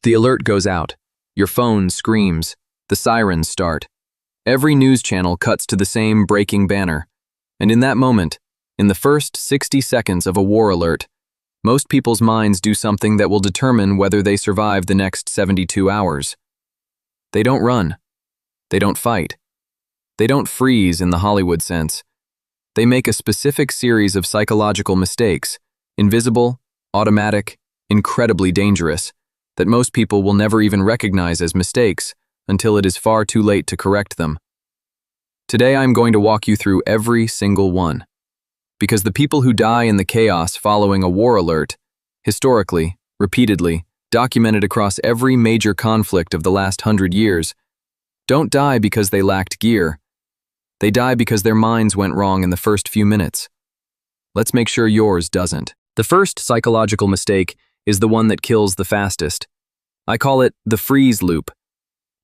The alert goes out. Your phone screams. The sirens start. Every news channel cuts to the same breaking banner. And in that moment, in the first 60 seconds of a war alert, most people's minds do something that will determine whether they survive the next 72 hours. They don't run. They don't fight. They don't freeze in the Hollywood sense. They make a specific series of psychological mistakes, invisible, automatic, incredibly dangerous, that most people will never even recognize as mistakes until it is far too late to correct them. Today I'm going to walk you through every single one. Because the people who die in the chaos following a war alert, historically, repeatedly, documented across every major conflict of the last 100 years, don't die because they lacked gear. They die because their minds went wrong in the first few minutes. Let's make sure yours doesn't. The first psychological mistake is the one that kills the fastest. I call it the freeze loop.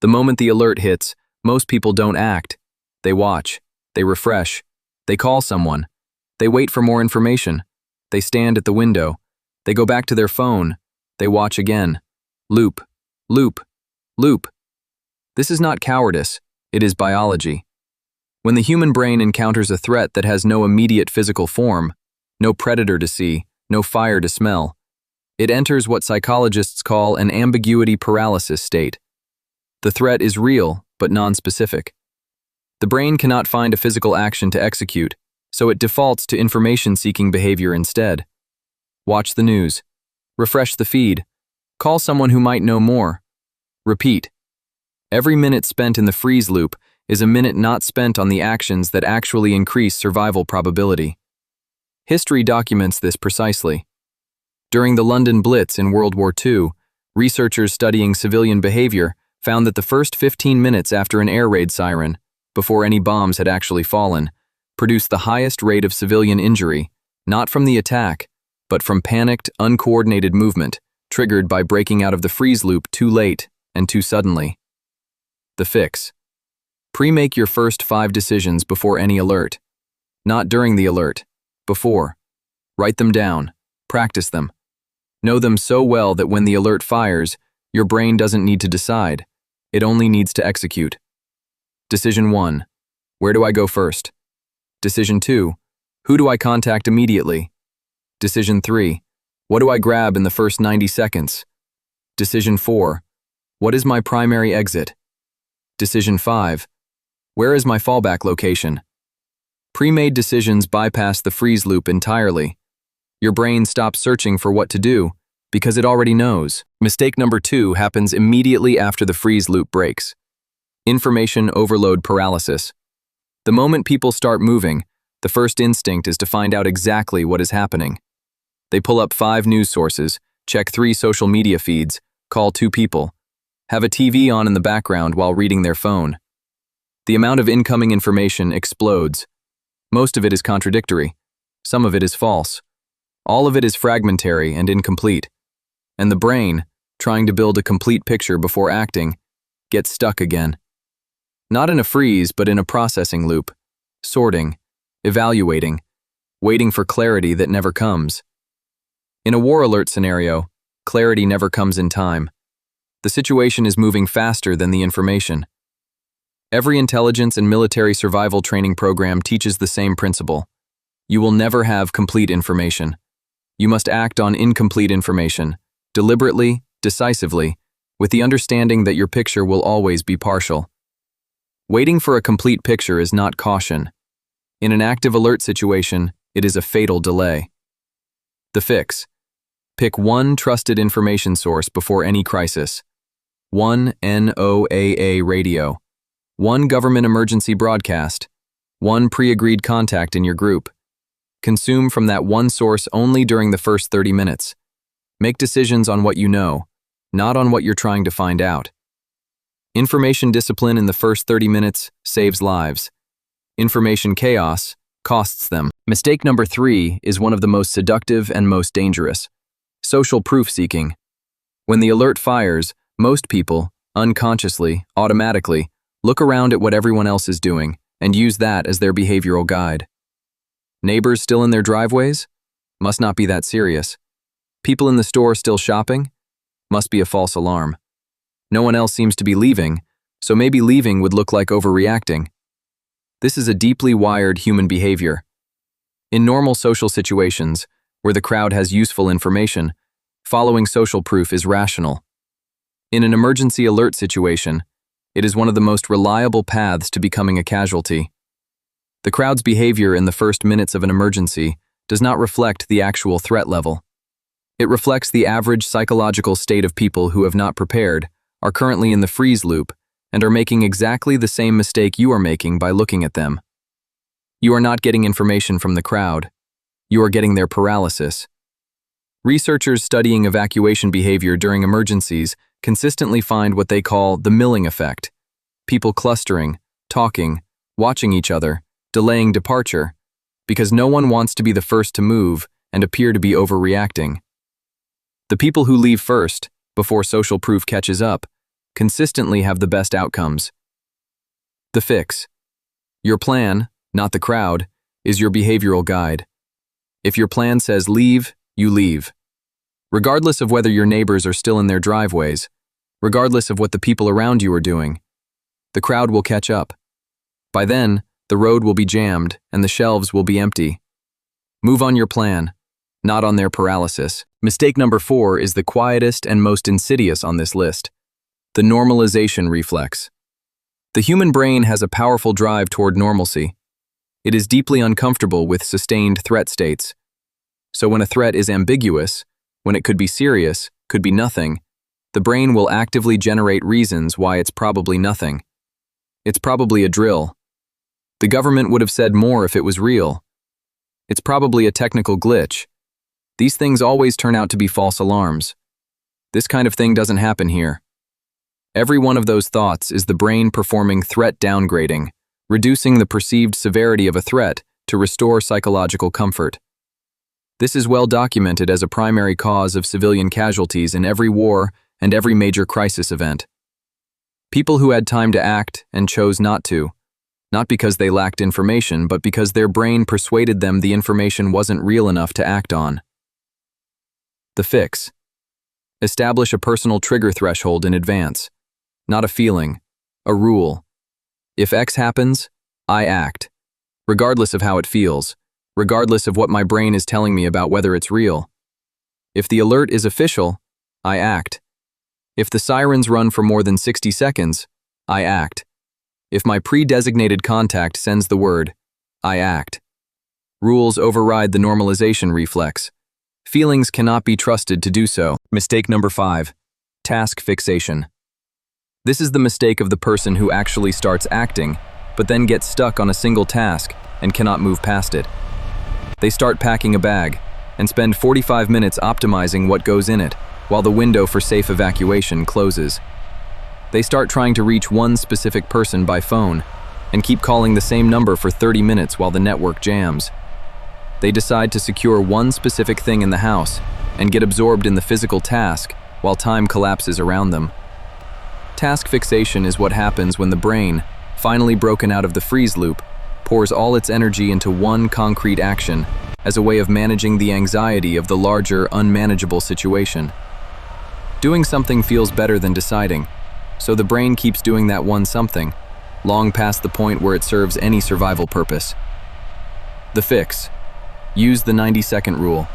The moment the alert hits, most people don't act. They watch. They refresh. They call someone. They wait for more information. They stand at the window. They go back to their phone. They watch again. Loop. Loop. Loop. This is not cowardice. It is biology. When the human brain encounters a threat that has no immediate physical form, no predator to see, no fire to smell, it enters what psychologists call an ambiguity paralysis state. The threat is real, but non-specific. The brain cannot find a physical action to execute, so it defaults to information-seeking behavior instead. Watch the news. Refresh the feed. Call someone who might know more. Repeat. Every minute spent in the freeze loop is a minute not spent on the actions that actually increase survival probability. History documents this precisely. During the London Blitz in World War II, researchers studying civilian behavior found that the first 15 minutes after an air raid siren, before any bombs had actually fallen, produced the highest rate of civilian injury, not from the attack, but from panicked, uncoordinated movement, triggered by breaking out of the freeze loop too late and too suddenly. The fix. Pre-make your first 5 decisions before any alert. Not during the alert. Before. Write them down. Practice them. Know them so well that when the alert fires, your brain doesn't need to decide. It only needs to execute. Decision 1. Where do I go first? Decision 2. Who do I contact immediately? Decision 3. What do I grab in the first 90 seconds? Decision 4. What is my primary exit? Decision 5. Where is my fallback location? Pre-made decisions bypass the freeze loop entirely. Your brain stops searching for what to do because it already knows. Mistake number 2 happens immediately after the freeze loop breaks. Information overload paralysis. The moment people start moving, the first instinct is to find out exactly what is happening. They pull up 5 news sources, check 3 social media feeds, call 2 people, have a TV on in the background while reading their phone. The amount of incoming information explodes. Most of it is contradictory. Some of it is false. All of it is fragmentary and incomplete. And the brain, trying to build a complete picture before acting, gets stuck again. Not in a freeze, but in a processing loop, sorting, evaluating, waiting for clarity that never comes. In a war alert scenario, clarity never comes in time. The situation is moving faster than the information. Every intelligence and military survival training program teaches the same principle. You will never have complete information. You must act on incomplete information, deliberately, decisively, with the understanding that your picture will always be partial. Waiting for a complete picture is not caution. In an active alert situation, it is a fatal delay. The fix. Pick one trusted information source before any crisis. One NOAA radio. One government emergency broadcast. One pre-agreed contact in your group. Consume from that one source only during the first 30 minutes. Make decisions on what you know, not on what you're trying to find out. Information discipline in the first 30 minutes saves lives. Information chaos costs them. Mistake number 3 is one of the most seductive and most dangerous. Social proof seeking. When the alert fires, most people, unconsciously, automatically, look around at what everyone else is doing and use that as their behavioral guide. Neighbors still in their driveways? Must not be that serious. People in the store still shopping? Must be a false alarm. No one else seems to be leaving, so maybe leaving would look like overreacting. This is a deeply wired human behavior. In normal social situations, where the crowd has useful information, following social proof is rational. In an emergency alert situation, it is one of the most reliable paths to becoming a casualty. The crowd's behavior in the first minutes of an emergency does not reflect the actual threat level. It reflects the average psychological state of people who have not prepared, are currently in the freeze loop, and are making exactly the same mistake you are making by looking at them. You are not getting information from the crowd. You are getting their paralysis. Researchers studying evacuation behavior during emergencies consistently find what they call the milling effect. People clustering, talking, watching each other, delaying departure, because no one wants to be the first to move and appear to be overreacting. The people who leave first, before social proof catches up, consistently have the best outcomes. The fix. Your plan, not the crowd, is your behavioral guide. If your plan says leave, you leave. Regardless of whether your neighbors are still in their driveways, regardless of what the people around you are doing, the crowd will catch up. By then, the road will be jammed and the shelves will be empty. Move on your plan, not on their paralysis. Mistake number 4 is the quietest and most insidious on this list: the normalization reflex. The human brain has a powerful drive toward normalcy. It is deeply uncomfortable with sustained threat states. So when a threat is ambiguous, when it could be serious, could be nothing, the brain will actively generate reasons why it's probably nothing. It's probably a drill. The government would have said more if it was real. It's probably a technical glitch. These things always turn out to be false alarms. This kind of thing doesn't happen here. Every one of those thoughts is the brain performing threat downgrading, reducing the perceived severity of a threat to restore psychological comfort. This is well documented as a primary cause of civilian casualties in every war and every major crisis event. People who had time to act and chose not to, not because they lacked information, but because their brain persuaded them the information wasn't real enough to act on. The fix. Establish a personal trigger threshold in advance, not a feeling, a rule. If X happens, I act, regardless of how it feels, regardless of what my brain is telling me about whether it's real. If the alert is official, I act. If the sirens run for more than 60 seconds, I act. If my pre-designated contact sends the word, I act. Rules override the normalization reflex. Feelings cannot be trusted to do so. Mistake number 5. Task fixation. This is the mistake of the person who actually starts acting, but then gets stuck on a single task and cannot move past it. They start packing a bag and spend 45 minutes optimizing what goes in it, while the window for safe evacuation closes. They start trying to reach one specific person by phone and keep calling the same number for 30 minutes while the network jams. They decide to secure one specific thing in the house and get absorbed in the physical task while time collapses around them. Task fixation is what happens when the brain, finally broken out of the freeze loop, pours all its energy into one concrete action as a way of managing the anxiety of the larger, unmanageable situation. Doing something feels better than deciding, so the brain keeps doing that one something, long past the point where it serves any survival purpose. The fix. Use the 90-second rule.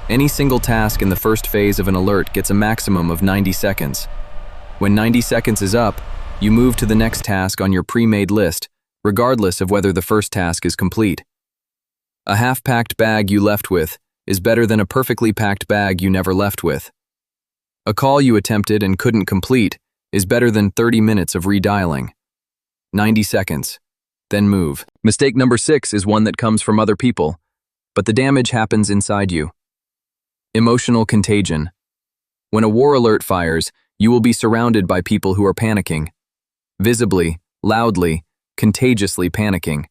Any single task in the first phase of an alert gets a maximum of 90 seconds. When 90 seconds is up, you move to the next task on your pre-made list, regardless of whether the first task is complete. A half-packed bag you left with is better than a perfectly packed bag you never left with. A call you attempted and couldn't complete is better than 30 minutes of redialing. 90 seconds. Then move. Mistake number 6 is one that comes from other people, but the damage happens inside you. Emotional contagion. When a war alert fires, you will be surrounded by people who are panicking. Visibly, loudly, contagiously panicking.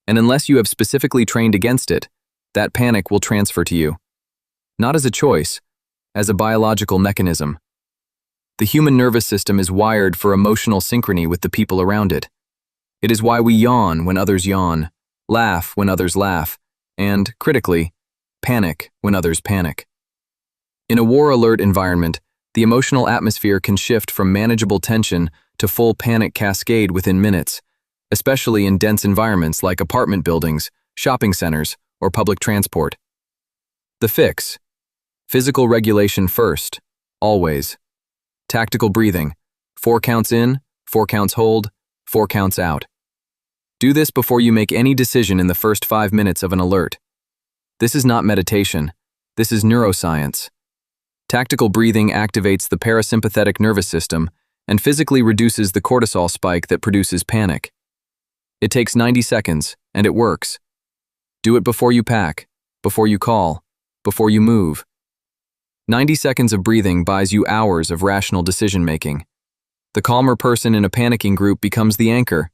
And unless you have specifically trained against it, that panic will transfer to you. Not as a choice, as a biological mechanism. The human nervous system is wired for emotional synchrony with the people around it. It is why we yawn when others yawn, laugh when others laugh, and, critically, panic when others panic. In a war alert environment, The emotional atmosphere can shift from manageable tension to full panic cascade within minutes, especially in dense environments like apartment buildings, shopping centers, or public transport. The fix. Physical regulation first, always. Tactical breathing. 4 counts in, 4 counts hold, 4 counts out. Do this before you make any decision in the first 5 minutes of an alert. This is not meditation. This is neuroscience. Tactical breathing activates the parasympathetic nervous system and physically reduces the cortisol spike that produces panic. It takes 90 seconds, and it works. Do it before you pack, before you call, before you move. 90 seconds of breathing buys you hours of rational decision-making. The calmer person in a panicking group becomes the anchor.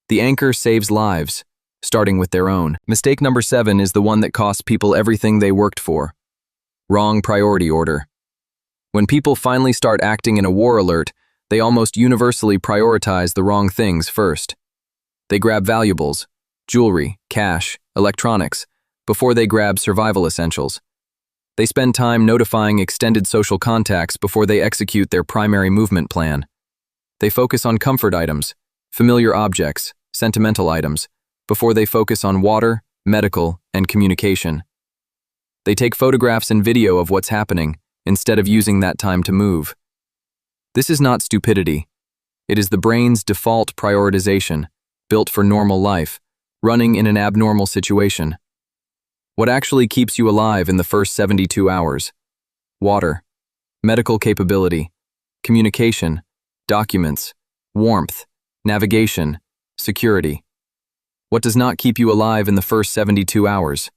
The anchor saves lives, starting with their own. Mistake number 7 is the one that costs people everything they worked for. Wrong priority order. When people finally start acting in a war alert, they almost universally prioritize the wrong things first. They grab valuables, jewelry, cash, electronics, before they grab survival essentials. They spend time notifying extended social contacts before they execute their primary movement plan. They focus on comfort items, familiar objects, sentimental items, before they focus on water, medical, and communication. They take photographs and video of what's happening, instead of using that time to move. This is not stupidity. It is the brain's default prioritization, built for normal life, running in an abnormal situation. What actually keeps you alive in the first 72 hours? Water, medical capability, communication, documents, warmth, navigation, security. What does not keep you alive in the first 72 hours?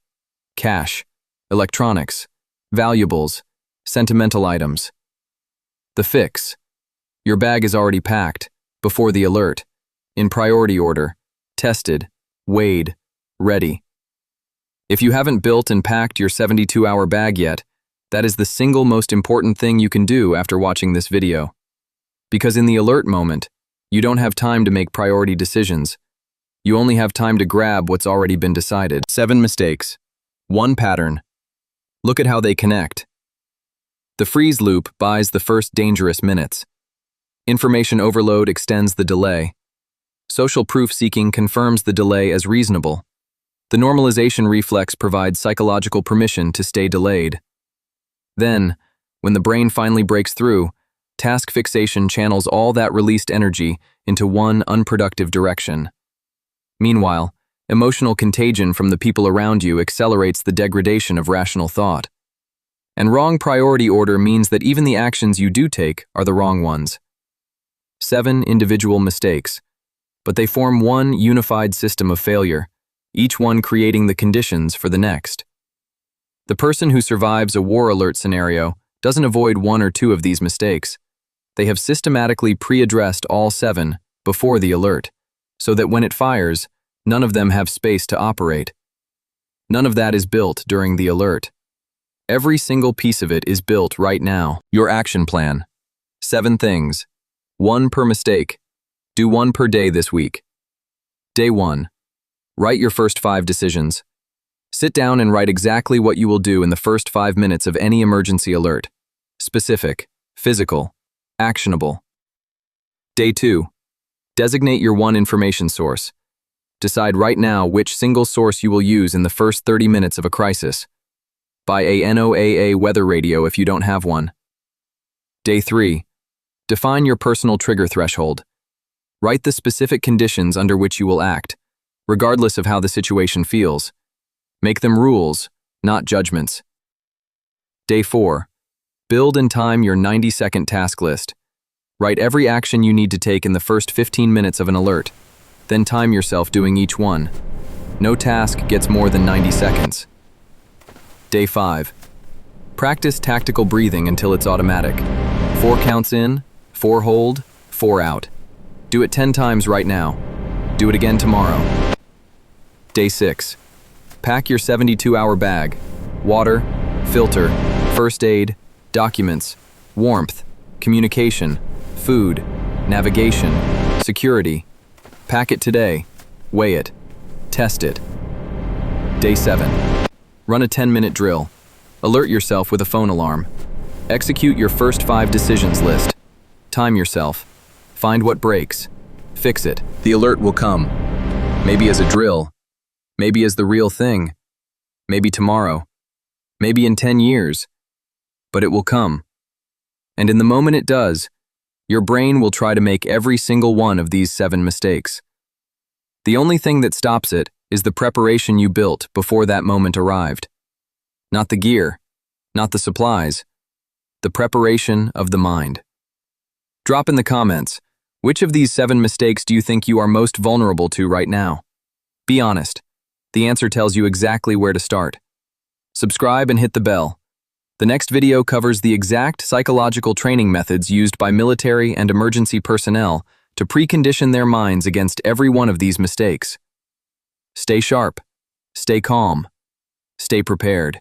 Cash, electronics, valuables, sentimental items. The fix. Your bag is already packed, before the alert, in priority order, tested, weighed, ready. If you haven't built and packed your 72-hour bag yet, that is the single most important thing you can do after watching this video. Because in the alert moment, you don't have time to make priority decisions. You only have time to grab what's already been decided. 7 mistakes. 1 pattern. Look at how they connect. The freeze loop buys the first dangerous minutes. Information overload extends the delay. Social proof seeking confirms the delay as reasonable. The normalization reflex provides psychological permission to stay delayed. Then, when the brain finally breaks through, task fixation channels all that released energy into one unproductive direction. Meanwhile, emotional contagion from the people around you accelerates the degradation of rational thought. And wrong priority order means that even the actions you do take are the wrong ones. 7 individual mistakes, but they form one unified system of failure, each one creating the conditions for the next. The person who survives a war alert scenario doesn't avoid 1 or 2 of these mistakes. They have systematically pre-addressed all 7 before the alert, so that when it fires, none of them have space to operate. None of that is built during the alert. Every single piece of it is built right now. Your action plan. 7 things. 1 per mistake. Do 1 per day this week. Day 1. Write your first 5 decisions. Sit down and write exactly what you will do in the first 5 minutes of any emergency alert. Specific, physical, actionable. Day 2. Designate your 1 information source. Decide right now which single source you will use in the first 30 minutes of a crisis. Buy a NOAA weather radio if you don't have one. Day 3. Define your personal trigger threshold. Write the specific conditions under which you will act, regardless of how the situation feels. Make them rules, not judgments. Day 4. Build and time your 90-second task list. Write every action you need to take in the first 15 minutes of an alert, then time yourself doing each one. No task gets more than 90 seconds. Day 5. Practice tactical breathing until it's automatic. 4 counts in, 4 hold, 4 out. Do it 10 times right now. Do it again tomorrow. Day 6. Pack your 72-hour bag. Water, filter, first aid, documents, warmth, communication, food, navigation, security. Pack it today. Weigh it. Test it. Day 7. Run a 10-minute drill. Alert yourself with a phone alarm. Execute your first 5 decisions list. Time yourself. Find what breaks. Fix it. The alert will come. Maybe as a drill. Maybe as the real thing. Maybe tomorrow. Maybe in 10 years. But it will come. And in the moment it does, your brain will try to make every single one of these 7 mistakes. The only thing that stops it is the preparation you built before that moment arrived. Not the gear, not the supplies, the preparation of the mind. Drop in the comments, which of these 7 mistakes do you think you are most vulnerable to right now? Be honest. The answer tells you exactly where to start. Subscribe and hit the bell. The next video covers the exact psychological training methods used by military and emergency personnel to precondition their minds against every one of these mistakes. Stay sharp, stay calm, stay prepared.